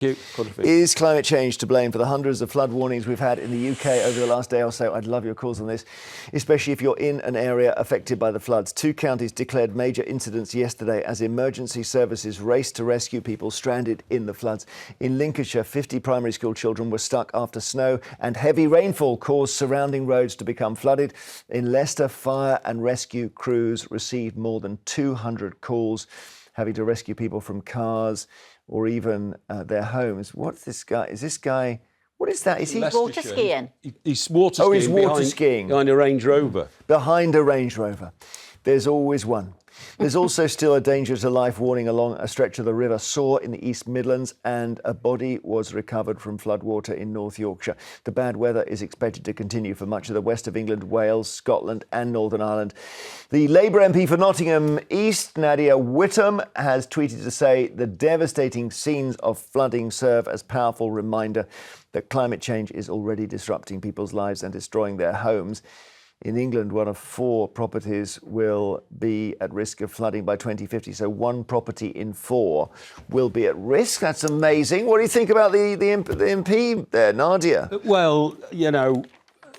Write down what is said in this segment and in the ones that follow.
Is climate change to blame for the hundreds of flood warnings we've had in the UK over the last day or so? I'd love your calls on this, especially if you're in an area affected by the floods. 2 counties declared major incidents yesterday as emergency services raced to rescue people stranded in the floods. In Lincolnshire, 50 primary school children were stuck after snow and heavy rainfall caused surrounding roads to become flooded. In Leicester, fire and rescue crews received more than 200 calls, having to rescue people from cars or even their homes. What's this guy? Is this guy... What is that? Is he water skiing? He's water skiing. Oh, he's water skiing. Behind a Range Rover. Behind a Range Rover. There's always one. There's also still a danger to life warning along a stretch of the River Soar in the East Midlands, and a body was recovered from floodwater in North Yorkshire. The bad weather is expected to continue for much of the west of England, Wales, Scotland and Northern Ireland. The Labour MP for Nottingham East, Nadia Whittome, has tweeted to say the devastating scenes of flooding serve as powerful reminder that climate change is already disrupting people's lives and destroying their homes. In England, 1 of 4 properties will be at risk of flooding by 2050. So 1 property in 4 will be at risk. That's amazing. What do you think about the MP there, Nadia? Well, you know,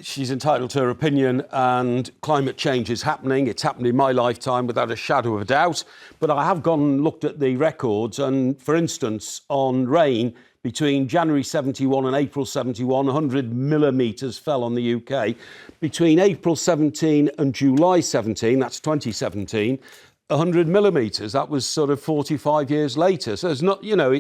she's entitled to her opinion, and climate change is happening. It's happened in my lifetime without a shadow of a doubt. But I have gone and looked at the records, and for instance, on rain, between January 71 and April 71, 100 millimetres fell on the UK. Between April 17 and July 17, that's 2017, 100 millimetres. That was sort of 45 years later. So it's not, you know,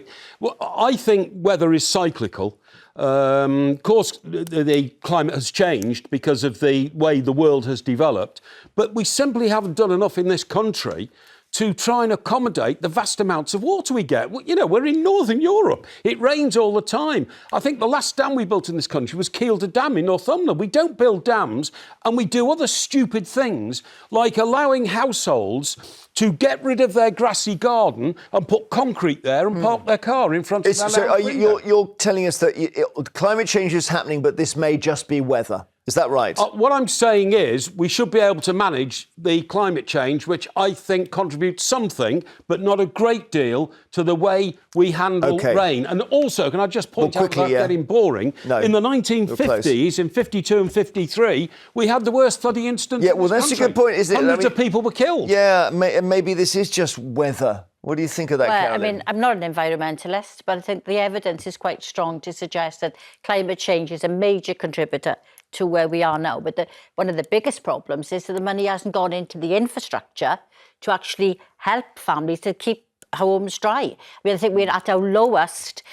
I think weather is cyclical. Of course, the climate has changed because of the way the world has developed, but we simply haven't done enough in this country to try and accommodate the vast amounts of water we get. You know, we're in Northern Europe. It rains all the time. I think the last dam we built in this country was Kielder Dam in Northumberland. We don't build dams, and we do other stupid things like allowing households to get rid of their grassy garden and put concrete there and park their car in front of their So window. you're telling us that climate change is happening, but this may just be weather. Is that right? What I'm saying is we should be able to manage the climate change, which I think contributes something, but not a great deal, to the way we handle rain. And also, can I just point out, without getting boring, in the 1950s, in 52 and 53, we had the worst flooding incidents in this that's country. a good point, isn't it? Hundreds of people were killed. Yeah, maybe this is just weather. What do you think of that, Carolyn? I mean, I'm not an environmentalist, but I think the evidence is quite strong to suggest that climate change is a major contributor to where we are now. But one of the biggest problems is that the money hasn't gone into the infrastructure to actually help families to keep homes dry. I mean, I think we're at our lowest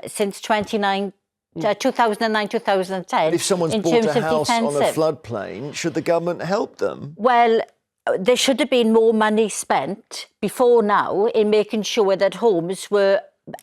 since 2009, 2010. If someone's bought a house on a floodplain, should the government help them? Well, there should have been more money spent before now in making sure that homes were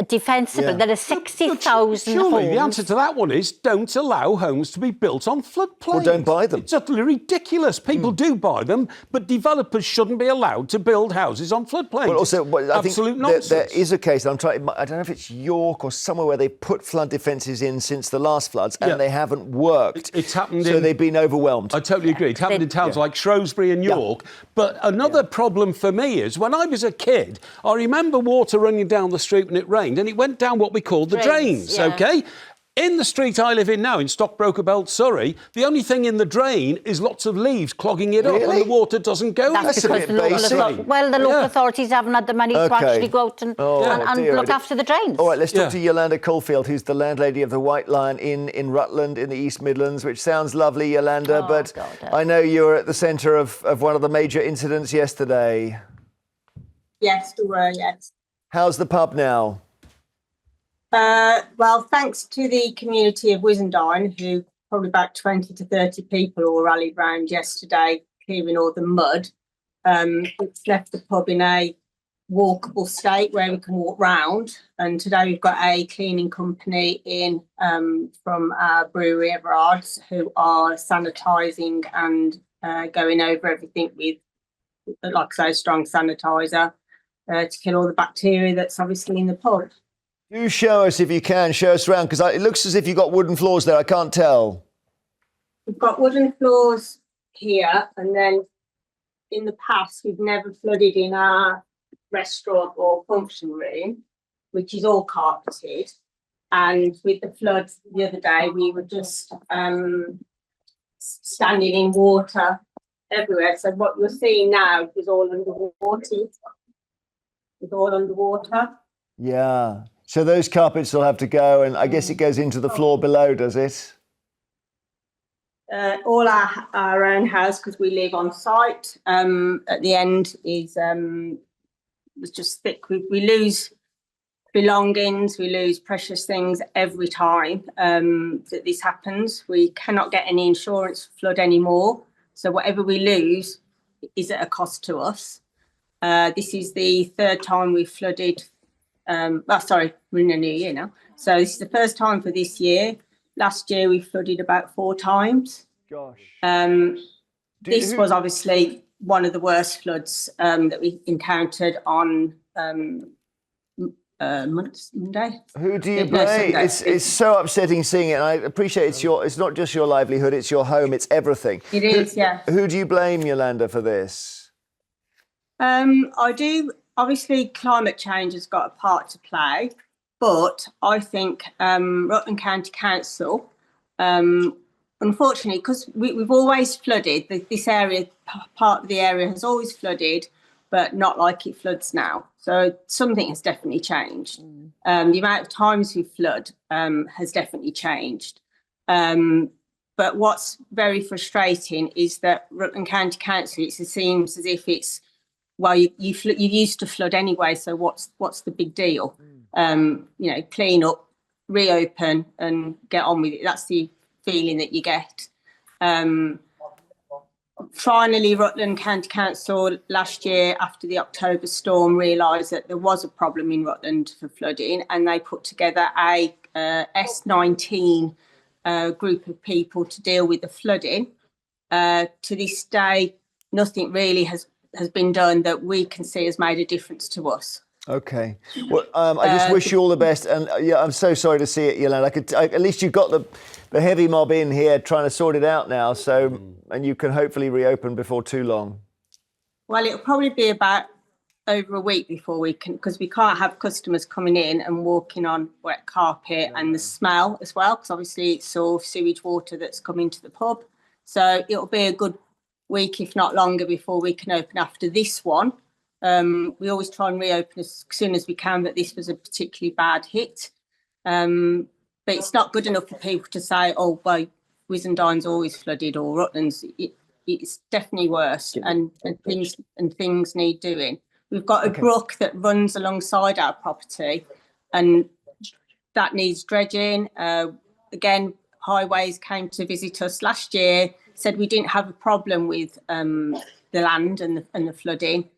defensible. There are 60,000 Surely homes. the answer to that one is don't allow homes to be built on floodplains. Or don't buy them. It's utterly ridiculous. People do buy them, but developers shouldn't be allowed to build houses on floodplains. But also, I think nonsense. there is a case, I don't know if it's York or somewhere, where they put flood defences in since the last floods and they haven't worked. It's happened so they've been overwhelmed. I totally agree. It's happened in towns like Shrewsbury and York. But another problem for me is when I was a kid, I remember water running down the street when it rained, and it went down what we called the drains, OK? In the street I live in now, in Stockbroker Belt, Surrey, the only thing in the drain is lots of leaves clogging it up, and the water doesn't go. That's a bit basic. The local authorities haven't had the money to actually go out and look after the drains. All right, let's talk to Yolanda Caulfield, who's the landlady of the White Lion Inn in Rutland in the East Midlands, which sounds lovely, Yolanda, but I know you're at the centre of one of the major incidents yesterday. Yes, we were, yes. How's the pub now? Well, thanks to the community of Wissendine, who probably about 20 to 30 people all rallied round yesterday, clearing all the mud. It's left the pub in a walkable state where we can walk round. And today we've got a cleaning company in from our brewery, Everard's, who are sanitising and going over everything with, like I say, strong sanitiser to kill all the bacteria that's obviously in the pub. Do show us, if you can, show us around, because it looks as if you've got wooden floors there. I can't tell. We've got wooden floors here, and then in the past, we've never flooded in our restaurant or function room. which is all carpeted. And with the floods the other day, we were just standing in water everywhere. So what you're seeing now is all underwater. It's all underwater. Yeah. So those carpets will have to go, and I guess it goes into the floor below, does it? All our own house, because we live on site. At the end is it's just thick. We lose belongings, we lose precious things every time that this happens. We cannot get any insurance for flood anymore. So whatever we lose is at a cost to us. This is the third time we've flooded. Sorry, we're in a new year now. So this is the first time for this year. Last year we flooded about 4 times. Gosh. This was obviously one of the worst floods that we encountered on Monday. Who do you blame? It's so upsetting seeing it. And I appreciate it's not just your livelihood, it's your home, it's everything. It is, yeah. Who do you blame, Yolanda, for this? I do. Obviously, climate change has got a part to play, but I think Rutland County Council, unfortunately, because we've always flooded, this area, part of the area has always flooded, but not like it floods now. So something has definitely changed. The amount of times we flood has definitely changed. But what's very frustrating is that Rutland County Council, it seems as if it's, well, you used to flood anyway, so what's the big deal? Clean up, reopen, and get on with it. That's the feeling that you get. Finally, Rutland County Council last year, after the October storm, realised that there was a problem in Rutland for flooding, and they put together a S19 group of people to deal with the flooding. To this day, nothing really has been done that we can see has made a difference to us. Okay. Well, I just wish you all the best. And yeah, I'm so sorry to see it, Yolanda. At least you've got the heavy mob in here trying to sort it out now. So, and you can hopefully reopen before too long. Well, it'll probably be about over a week before we can, because we can't have customers coming in and walking on wet carpet and the smell as well, because obviously it's all sewage water that's coming to the pub. So it'll be a good week, if not longer, before we can open after this one. We always try and reopen as soon as we can, but this was a particularly bad hit. But it's not good enough for people to say, oh, well, Wizendine's always flooded or Rutland's. It's definitely worse, and things need doing. We've got a brook that runs alongside our property, and that needs dredging. Again, Highways came to visit us last year, said we didn't have a problem with the land and the flooding,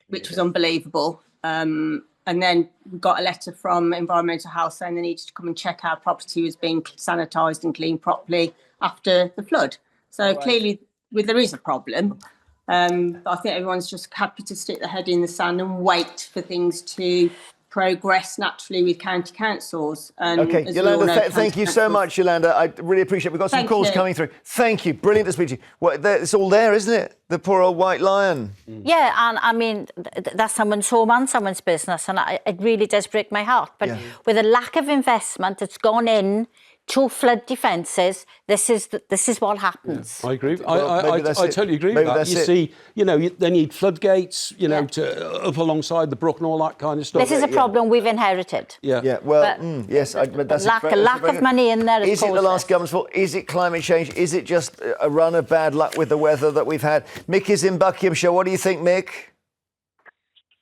which was unbelievable. And then we got a letter from Environmental Health saying they needed to come and check our property was being sanitised and cleaned properly after the flood. So clearly, there is a problem. But I think everyone's just happy to stick their head in the sand and wait for things to progress naturally with county councils. And okay, Yolanda, thank you so much, Yolanda. I really appreciate it. We've got some calls coming through. Thank you. Brilliant to speak to you. Well, it's all there, isn't it? The poor old white lion. Yeah, and I mean, that's someone's home and someone's business, and it really does break my heart. But with a lack of investment that's gone in to flood defences, this is what happens. I agree. I totally agree with that. You see, they need floodgates, to up alongside the brook and all that kind of stuff. This is a problem we've inherited. Yeah. Well, yes, but that's lack of money in there. Is it the last government's fault? Is it climate change? Is it just a run of bad luck with the weather that we've had? Mick is in Buckinghamshire. What do you think, Mick?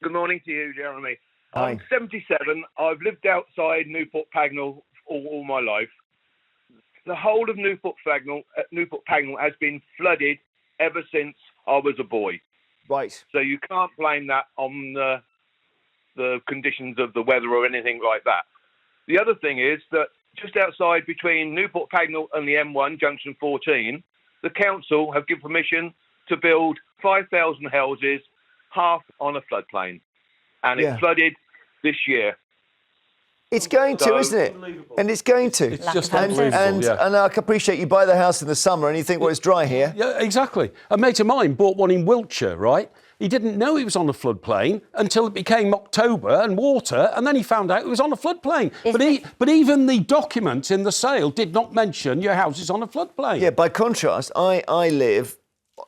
Good morning to you, Jeremy. Hi. I'm 77. I've lived outside Newport Pagnell all my life. The whole of Newport Pagnell has been flooded ever since I was a boy. Right. So you can't blame that on the conditions of the weather or anything like that. The other thing is that just outside between Newport Pagnell and the M1, junction 14, the council have given permission to build 5,000 houses, half on a floodplain. And it flooded this year. It's going to, isn't it? And it's going to. It's just unbelievable, and I can appreciate you buy the house in the summer and you think, well, it's dry here. Yeah, exactly. A mate of mine bought one in Wiltshire, right? He didn't know he was on a floodplain until it became October and water, and then he found out it was on a floodplain. But even the document in the sale did not mention your house is on a floodplain. Yeah, by contrast, I live,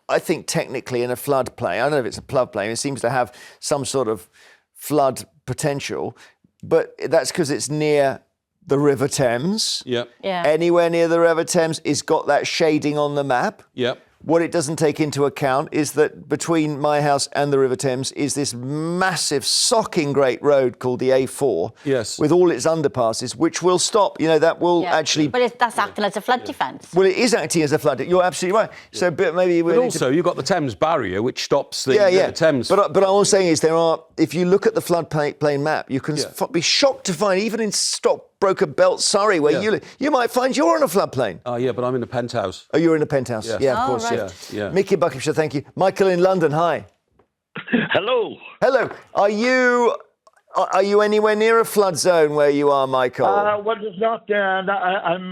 I think, technically in a floodplain. I don't know if it's a floodplain. It seems to have some sort of flood potential, but that's because it's near the River Thames. Yep. Yeah. Anywhere near the River Thames, it's got that shading on the map. Yep. What it doesn't take into account is that between my house and the River Thames is this massive, socking great road called the A4. Yes. With all its underpasses, which will stop. You know, that will actually... But that's acting as a flood defence. Well, it is acting as a flood. You're absolutely right. So but maybe... But also, you've got the Thames barrier, which stops the Thames. But what I'm saying is if you look at the floodplain map, you can be shocked to find, even in Stockbroker Belt, Surrey, where you live, you might find you're on a floodplain. Oh, yeah, but I'm in a penthouse. Oh, you're in a penthouse? Yes. Yeah, of course. Right. Yeah. Mickey Buckinghamshire, thank you. Michael in London, hi. Hello. Hello. Are you anywhere near a flood zone where you are, Michael? Well, it's not. I'm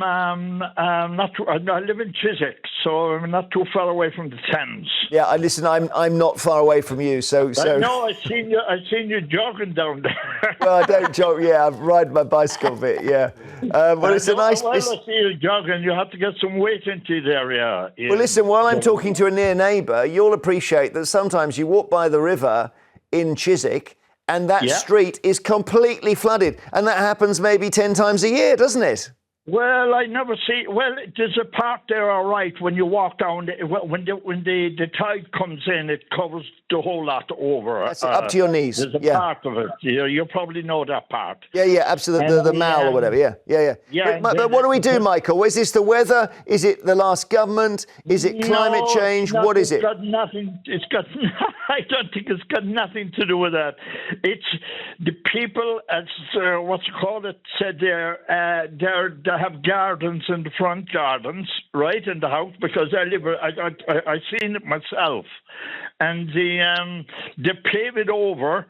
not. I live in Chiswick, so I'm not too far away from the Thames. Yeah, listen. I'm not far away from you, so. No, I've seen you jogging down there. Well, I don't jog. Yeah, I ride my bicycle a bit. Yeah. Well, it's a nice. Well, I see you jogging. You have to get some weight into the area. Yeah. Well, listen. While I'm talking to a near neighbour, you'll appreciate that sometimes you walk by the river in Chiswick, and that street is completely flooded. And that happens maybe 10 times a year, doesn't it? Well, I never see. Well, there's a part there, all right, when you walk down. When the tide comes in, it covers the whole lot over. That's up to your knees. There's a part of it. You probably know that part. Yeah, absolutely. The mall or whatever. Yeah. But what do we do, Michael? Is this the weather? Is it the last government? Is it climate change? What is it? It's got nothing. I don't think it's got nothing to do with that. It's the people, as said they have gardens in the front gardens, right in the house, because I seen it myself, and they pave it over,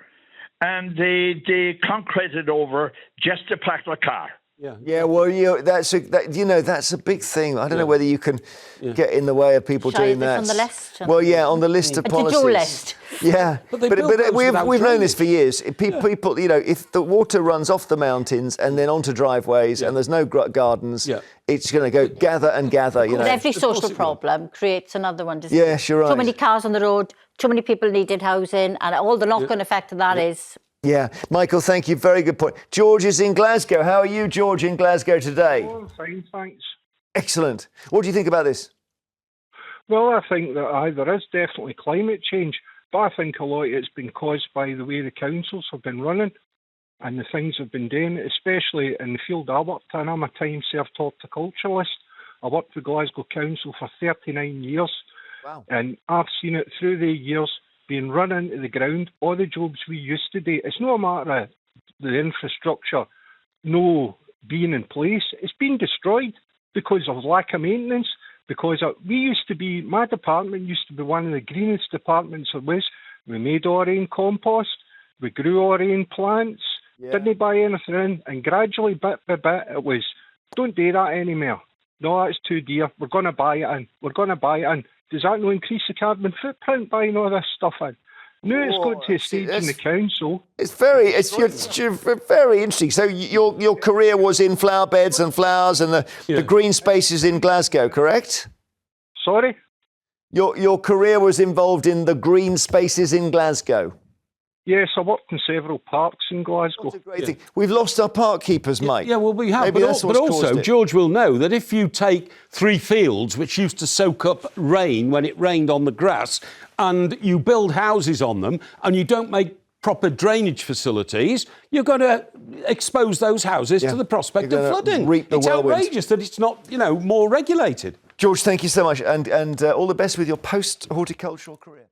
and they concrete it over just to park the car. Yeah. Well, that's a big thing. I don't know whether you can get in the way of people doing that. On the list. Well, on the list of policies. To-do list. Yeah, but we've known this for years. People, if the water runs off the mountains and then onto driveways and there's no gardens, it's going to go gather and gather. But every social problem creates another one. Yes, you're right. Too many cars on the road, too many people needed housing, and all the knock-on effect of that is. Yeah, Michael, thank you. Very good point. George is in Glasgow. How are you, George, in Glasgow today? Oh, fine, thanks. Excellent. What do you think about this? Well, I think that there is definitely climate change, but I think a lot of it's been caused by the way the councils have been running and the things they've been doing, especially in the field I worked in. I'm a time-served horticulturalist. I worked with Glasgow Council for 39 years. Wow. And I've seen it through the years being run into the ground. All the jobs we used to do, it's not a matter of the infrastructure being in place. It's been destroyed because of lack of maintenance, because my department used to be one of the greenest departments there was. We made our own compost, we grew our own plants, didn't buy anything in, and gradually, bit by bit, it was, don't do that anymore. No, that's too dear. We're going to buy it in. Does that not increase the carbon footprint buying all this stuff in? No, it's got to a stage in the council. It's very interesting. So your career was in flower beds and flowers and the green spaces in Glasgow, correct? Sorry? Your career was involved in the green spaces in Glasgow. Yes, I worked in several parks in Glasgow. That's a great thing. We've lost our park keepers, Mike. Yeah, well, we have. Maybe But also, George will know that if you take 3 fields, which used to soak up rain when it rained on the grass, and you build houses on them, and you don't make proper drainage facilities, you're going to expose those houses to the prospect of flooding. It's outrageous that it's not, more regulated. George, thank you so much, and all the best with your post-horticultural career.